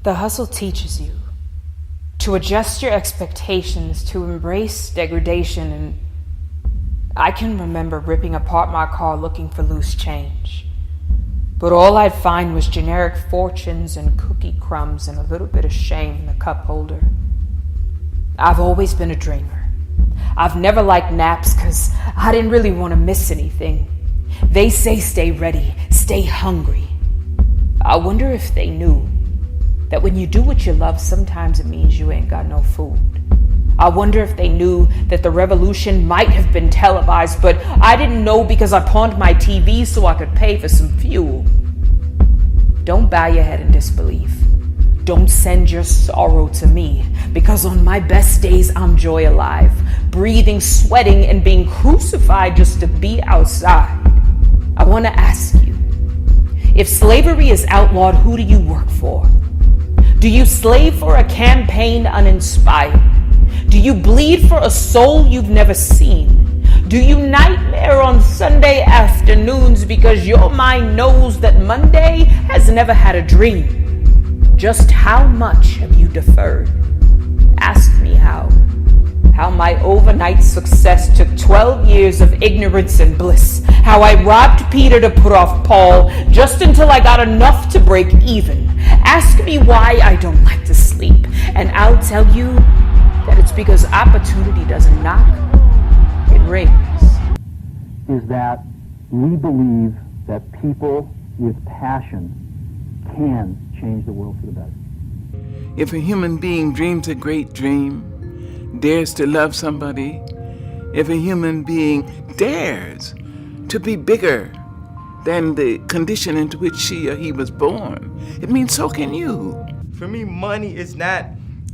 The hustle teaches you to adjust your expectations, to embrace degradation, and I can remember ripping apart my car looking for loose change. But all I'd find was generic fortunes and cookie crumbs and a little bit of shame in the cup holder. I've always been a dreamer. I've never liked naps because I didn't really want to miss anything. They say stay ready, stay hungry. I wonder if they knew that when you do what you love, sometimes it means you ain't got no food. I wonder if they knew that the revolution might have been televised, but I didn't know because I pawned my TV so I could pay for some fuel. Don't bow your head in disbelief. Don't send your sorrow to me, because on my best days I'm joy alive, breathing, sweating, and being crucified just to be outside. I want to ask you, if slavery is outlawed, who do you work for? Do you slave for a campaign uninspired? Do you bleed for a soul you've never seen? Do you nightmare on Sunday afternoons because your mind knows that Monday has never had a dream? Just how much have you deferred? Ask me how. How my overnight success took 12 years of ignorance and bliss. How I robbed Peter to put off Paul just until I got enough to break even. Ask me why I don't like to sleep, and I'll tell you that it's because opportunity doesn't knock, it rings. Is that we believe that people with passion can change the world for the better. If a human being dreams a great dream, dares to love somebody, if a human being dares to be bigger than the condition into which she or he was born, it means so can you. For me, money is not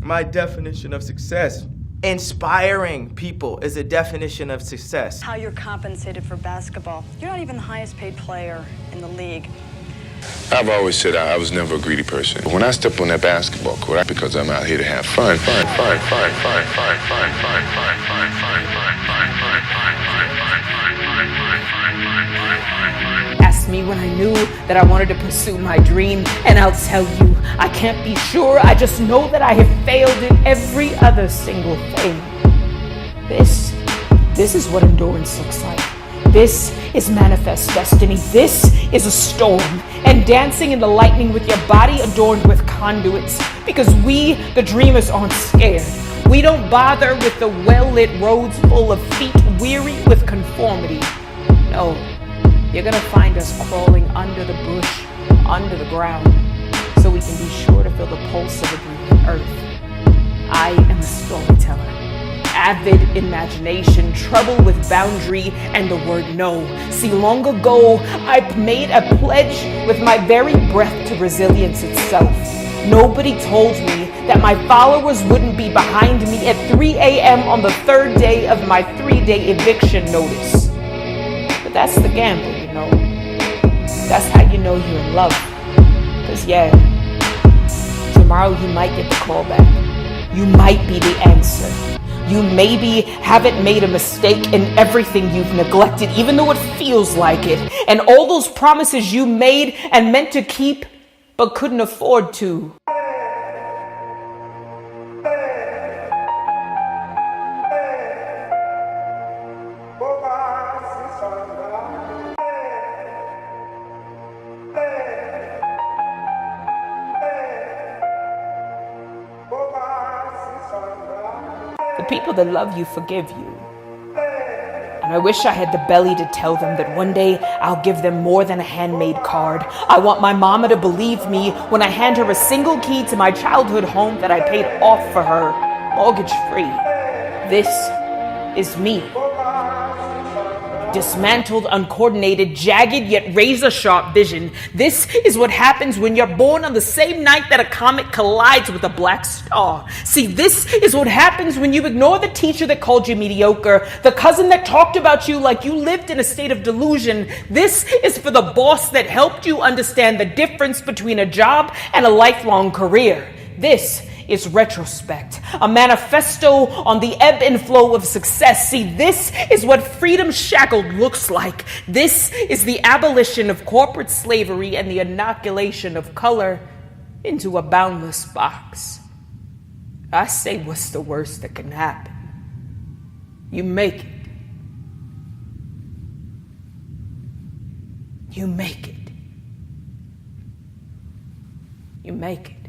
my definition of success. Inspiring people is a definition of success. How you're compensated for basketball. You're not even the highest paid player in the league. I've always said I was never a greedy person. When I step on that basketball court, because I'm out here to have fun. Ask me when I knew that I wanted to pursue my dream, and I'll tell you, I can't be sure. I just know that I have failed in every other single thing. This is what endurance looks like. This is manifest destiny. This is a storm, and dancing in the lightning with your body adorned with conduits, because we, the dreamers, aren't scared. We don't bother with the well-lit roads full of feet weary with conformity. No, you're gonna find us crawling under the bush, under the ground, so we can be sure to feel the pulse of a breathing earth. I am a storyteller. Avid imagination, trouble with boundary, and the word no. See, long ago, I made a pledge with my very breath to resilience itself. Nobody told me that my followers wouldn't be behind me at 3 a.m. on the third day of my 3-day eviction notice. But that's the gamble, you know. That's how you know you're in love. Because yeah, tomorrow you might get the call back. You might be the answer. You maybe haven't made a mistake in everything you've neglected, even though it feels like it. And all those promises you made and meant to keep, but couldn't afford to. The people that love you forgive you. And I wish I had the belly to tell them that one day I'll give them more than a handmade card. I want my mama to believe me when I hand her a single key to my childhood home that I paid off for her, mortgage free. This is me. Dismantled, uncoordinated, jagged yet razor-sharp vision. This is what happens when you're born on the same night that a comet collides with a black star. See, this is what happens when you ignore the teacher that called you mediocre, the cousin that talked about you like you lived in a state of delusion. This is for the boss that helped you understand the difference between a job and a lifelong career. This is retrospect, a manifesto on the ebb and flow of success. See, this is what freedom shackled looks like. This is the abolition of corporate slavery and the inoculation of color. into a boundless box. I say, what's the worst that can happen? You make it. You make it. You make it.